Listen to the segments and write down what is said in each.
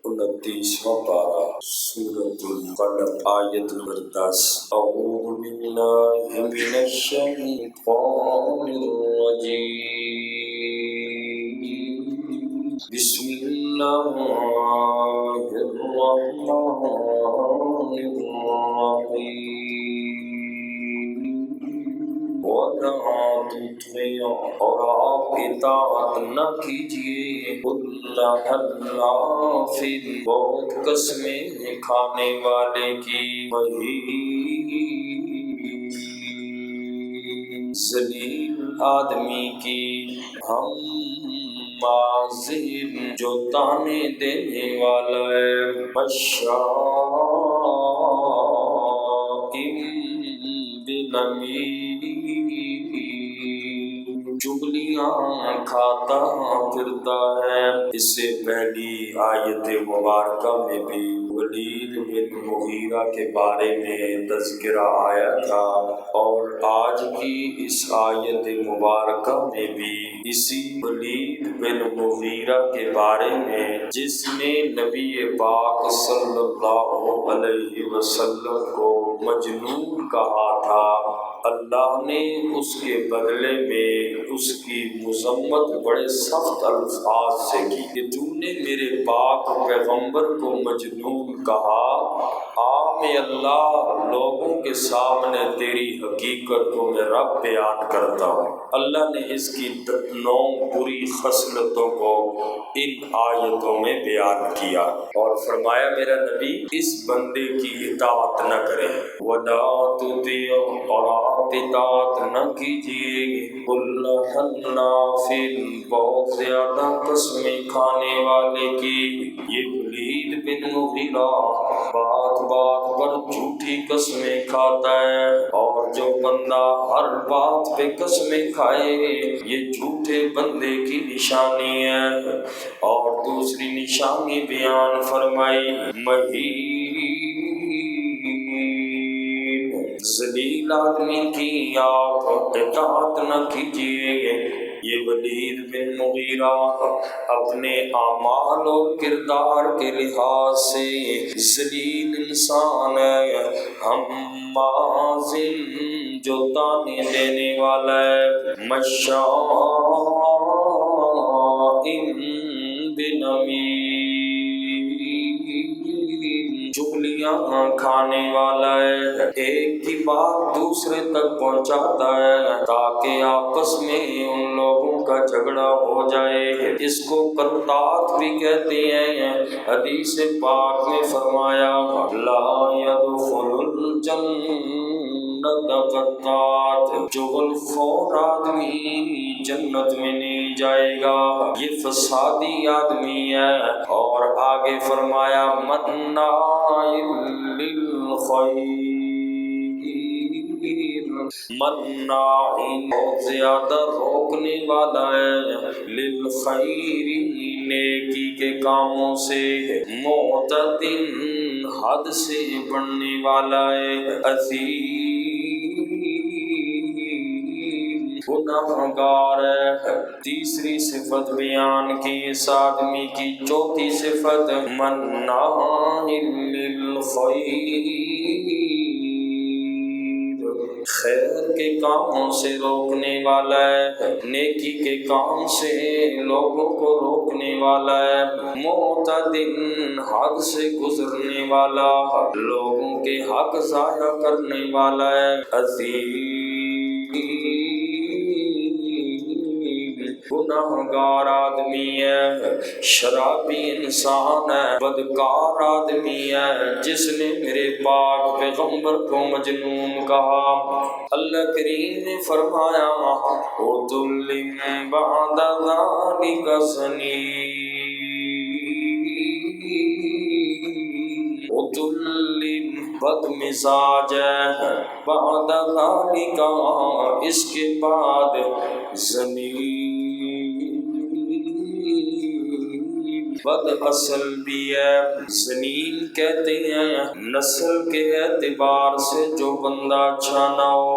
29واں پارہ سورۃ القلم آیت نمبر 10 اعوذ باللہ من الشیطان الرجیم بسم اللہ الرحمن الرحیم وَلَا تُطِعْ اور آپ اطاعت نہ کیجیے كُلَّ حَلَّافٍ بہت قسمیں کھانے والے کی مہین ذلیل آدمی کی ہمازٍ جو تانے دینے والا ہے مشاءٍ بنمیم چغلیاں کھاتا پھرتا ہے۔ اس سے پہلی آیت مبارکہ میں بھی ولید بن مغیرہ کے بارے میں تذکرہ آیا تھا، اور آج کی اس آیت مبارکہ میں بھی اسی ولید بن مغیرہ کے بارے میں جس نے نبی پاک صلی اللہ علیہ وسلم کو مجنون کہا تھا، اللہ نے اس کے بدلے میں اس کی مذمت بڑے سخت الفاظ سے کی کہ تو نے میرے پاک پیغمبر کو مجنون کہا، میں اللہ لوگوں کے سامنے تیری حقیقت کو میں رب بیان کرتا ہوں۔ اللہ نے اس کی 9 بری خصلتوں کو ان آیتوں میں بیان کیا اور فرمایا میرا نبی اس بندے کی اطاعت نہ کرے، وَلَا تُطِعْ اور آپ اطاعت نہ کیجیے كُلَّ حَلَّافٍ بہت زیادہ قسمیں کھانے والے کی۔ یہ ولید بن مغیرہ بات پر جھوٹی قسمیں کھاتا ہے، اور جو بندہ ہر بات پہ قسمیں کھائے یہ جھوٹے بندے کی نشانی ہے۔ اور دوسری نشانی بیان فرمائی مہین ذلیل آدمی کی آپ اطاعت نہ کیجیے۔ یہ ولید بن مغیرہ اپنے اعمال اور کردار کے لحاظ سے ذلیل انسان ہے، ہمازٍ جو تانے دینے والا ہے، مشاءٍ بنمیم چغلیاں کھانے والا ہے، ایک کی بات دوسرے تک پہنچاتا ہے تاکہ آپس میں ان لوگوں کا جھگڑا ہو جائے۔ اس کو قطات بھی کہتے ہیں۔ حدیث پاک میں فرمایا لا يدخل الجنت قطات چغل خور آدمی جنت میں نہیں جائے گا، یہ فسادی آدمی ہے۔ اور آگے فرمایا مناع للخیر مناع بہت زیادہ روکنے والا ہے، للخیر نیکی کے کاموں سے، معتد حد سے بڑھنے والا ہے، اثیم گناہگار ہے۔ تیسری صفت بیان کی اس آدمی کی، چوتھی صفت مناع للخیر خیر کے کاموں سے روکنے والا ہے، نیکی کے کام سے لوگوں کو روکنے والا ہے، معتد حد سے گزرنے والا، لوگوں کے حق ضائع کرنے والا ہے، عظیم گناہگار آدمی ہے، شرابی انسان ہے، بدکار آدمی ہے، جس نے میرے پاک پیغمبر کو مجنون کہا۔ اللہ کریم نے فرمایا عُتُلٍّ بَعْدَ ذَلِكَ زَنِيمٍ عُتُلٍّ بد مزاج ہے، بعد ذَلِكَ اس کے بعد زنیم بد اصل بھی ہے۔ زمین کہتے ہیں نسل کے اعتبار سے جو بندہ اچھا نہ ہو،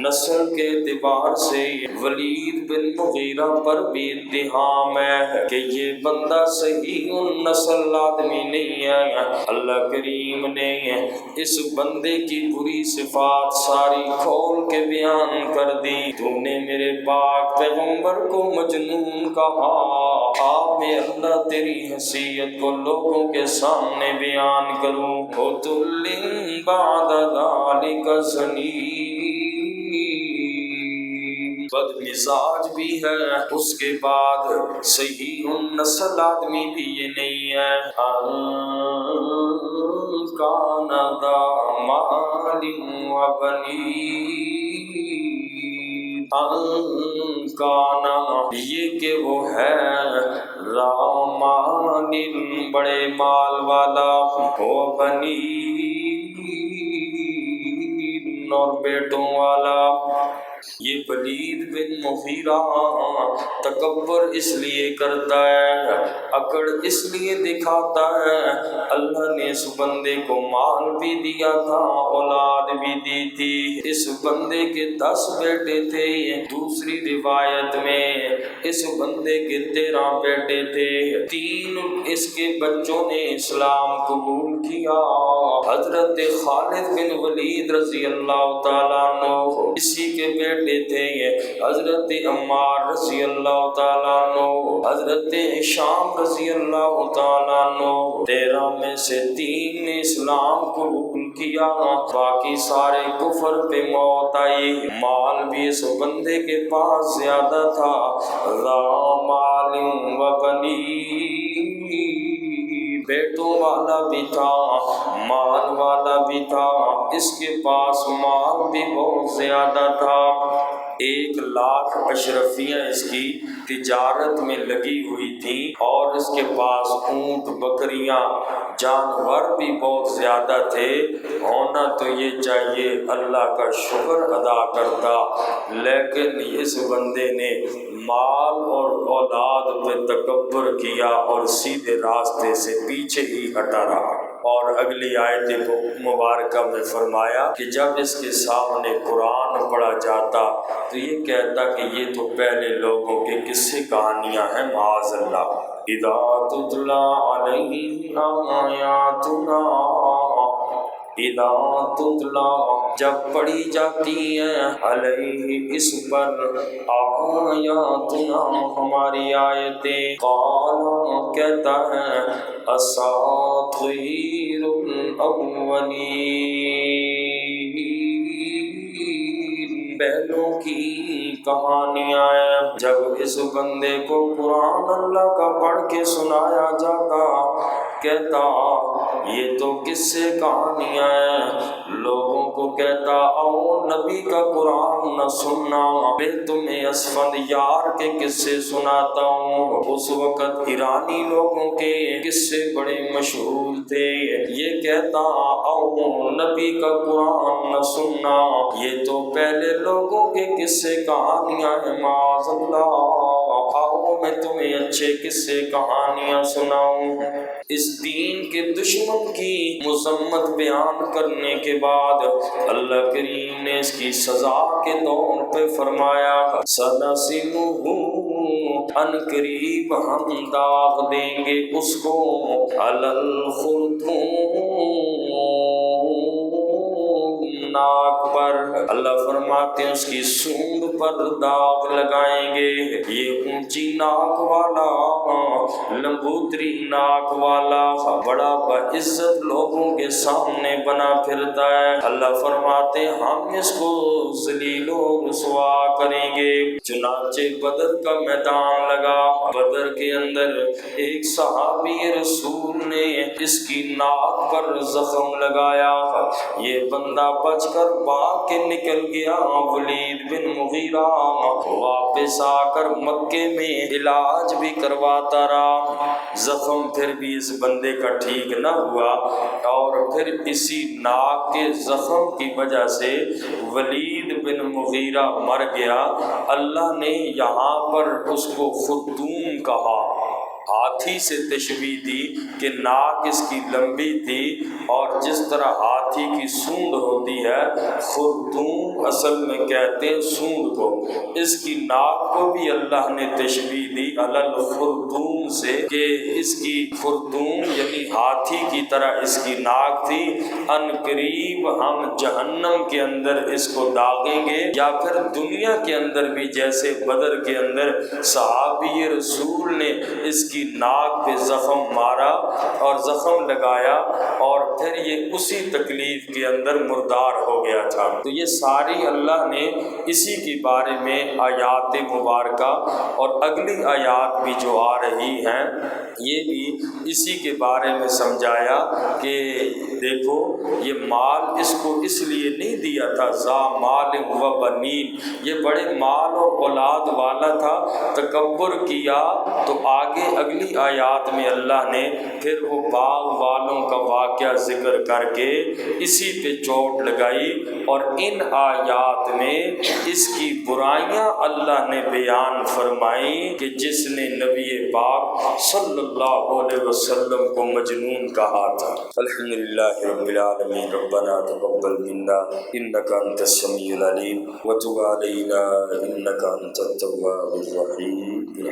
نسل کے اعتبار سے ولید بن مغیرہ پر بھی اتہام ہے کہ یہ بندہ صحیح نسل آدمی نہیں ہے۔ اللہ کریم نے اس بندے کی بری صفات ساری کھول کے بیان کر دی۔ تو نے میرے پاک پیغمبر کو مجنون کہا، آپ میں اللہ تیری حیثیت کو لوگوں کے سامنے بیان کروں۔ عُتُلٍّ بَعْدَ ذَلِكَ زَنِيمٍ، بد مزاج بھی ہے، اس کے بعد صحیح النسل آدمی بھی یہ نہیں ہے۔ کان ذا مال و بنین، کانا یہ کہ وہ ہے ذا مال بڑے مال والا، و بنین اور بیٹوں والا۔ یہ ولید بن مغیرہ تکبر اس لیے کرتا ہے، اکڑ اس لیے دکھاتا ہے۔ اللہ نے اس بندے کو مال بھی دیا تھا، اولاد بھی دی تھی۔ اس بندے کے 10 بیٹے تھے، دوسری روایت میں اس بندے کے 13 بیٹے تھے۔ 3 اس کے بچوں نے اسلام قبول کیا۔ حضرت خالد بن ولید رضی اللہ تعالیٰ عنہ اسی کے بیٹے تھے، حضرت عمار رضی اللہ تعالیٰ عنہ، حضرت ہشام رضی اللہ تعالیٰ عنہ۔ 13 میں سے 3 نے اسلام قبول کیا، باقی سارے کفر پہ موت آئی۔ مال بھی اس بندے کے پاس زیادہ تھا، ذا مال و بنین، بیٹوں والا بھی تھا، مال والا بھی تھا، اس کے پاس مال بھی بہت زیادہ تھا۔ 1,00,000 اشرفیاں اس کی تجارت میں لگی ہوئی تھی، اور اس کے پاس اونٹ، بکریاں، جانور بھی بہت زیادہ تھے۔ ہونا تو یہ چاہیے اللہ کا شکر ادا کرتا، لیکن اس بندے نے مال اور اولاد پہ تکبر کیا اور سیدھے راستے سے پیچھے ہی ہٹا رہا۔ اور اگلی آیت مبارکہ میں فرمایا کہ جب اس کے سامنے قرآن پڑھا جاتا تو یہ کہتا کہ یہ تو پہلے لوگوں کے قصے کہانیاں ہیں، معاذ اللہ۔ اذا تتلی علیہ آیاتنا، اذا تتلی جب پڑھی جاتی ہیں، علیہ اس پر، آیاتنا ہماری آیتیں، قال کہتا ہے اساطیر الاولین، پہلوں کی کہانیاں ہیں۔ جب اس بندے کو قرآن اللہ کا پڑھ کے سنایا جاتا، کہتا یہ تو قصے کہانیاں ہیں۔ لوگوں کو کہتا آؤ نبی کا قرآن نہ سننا، میں تمہیں اسفندیار کے قصے سناتا ہوں۔ اس وقت ایرانی لوگوں کے قصے بڑے مشہور تھے۔ یہ کہتا آؤ نبی کا قرآن نہ سننا، یہ تو پہلے لوگوں کے قصے کہانیاں ہیں، معاذ اللہ۔ آؤ میں تمہیں اچھے قصے کہانیاں سناؤں۔ اس دین کے دشمن کی مذمت بیان کرنے کے بعد اللہ کریم نے اس کی سزا کے طور پہ فرمایا سَنَسِمُهُ، ان قریب ہم داغ دیں گے اس کو، عَلَى الْخُرْطُومِ، ناک پر۔ اللہ فرماتے ہیں اس کی سونڈ پر داغ لگائیں گے۔ یہ اونچی ناک والا، لمبوتری ناک والا، بڑا بعزت لوگوں کے سامنے بنا پھرتا ہے۔ اللہ فرماتے ہیں ہم اس کو ذلیل و رسوا کریں گے۔ چنانچہ بدر کا میدان لگا، بدر کے اندر ایک صحابی رسول نے اس کی ناک پر زخم لگایا، یہ بندہ بچ کر بھاگ کے نکل گیا۔ ولید بن مغیرہ واپس آ کر مکے میں علاج بھی کرواتا رہا، زخم پھر بھی اس بندے کا ٹھیک نہ ہوا، اور پھر اسی ناک کے زخم کی وجہ سے ولید بن مغیرہ مر گیا۔ اللہ نے یہاں پر اس کو خرطوم کہا، ہاتھی سے تشبیہ دی کہ ناک اس کی لمبی تھی، اور جس طرح ہاتھی کی سونڈ ہوتی ہے، خرطوم اصل میں کہتے ہیں سونڈ کو، اس کی ناک کو بھی اللہ نے تشبیہ دی علل خرطوم سے کہ اس کی خرطوم یعنی ہاتھی کی طرح اس کی ناک تھی، ان قریب ہم جہنم کے اندر اس کو داغیں گے، یا پھر دنیا کے اندر بھی جیسے بدر کے اندر صحابی رسول نے اس کی ناک پہ زخم مارا اور زخم لگایا اور پھر یہ اسی تکلیف کے اندر مردار ہو گیا تھا۔ تو یہ ساری اللہ نے اسی کے بارے میں آیات مبارکہ اور اگلی آیات بھی جو آ رہی ہیں یہ بھی اسی کے بارے میں سمجھایا کہ دیکھو یہ مال اس کو اس لیے نہیں دیا تھا ذا مال و بنین، یہ بڑے مال اور اولاد والا تھا، تکبر کیا تو آگے اگلی آیات میں اللہ نے پھر وہ باغ والوں کا واقعہ ذکر کر کے اسی پہ چوٹ لگائی، اور ان آیات میں اس کی برائیاں اللہ نے بیان فرمائی کہ جس نے نبی پاک صلی اللہ علیہ وسلم کو مجنون کہا تھا۔ الحمدللہ رب العالمین، ربنا تقبل منا انک انت السمیع العلیم وتب علینا انک انت التواب الرحیم۔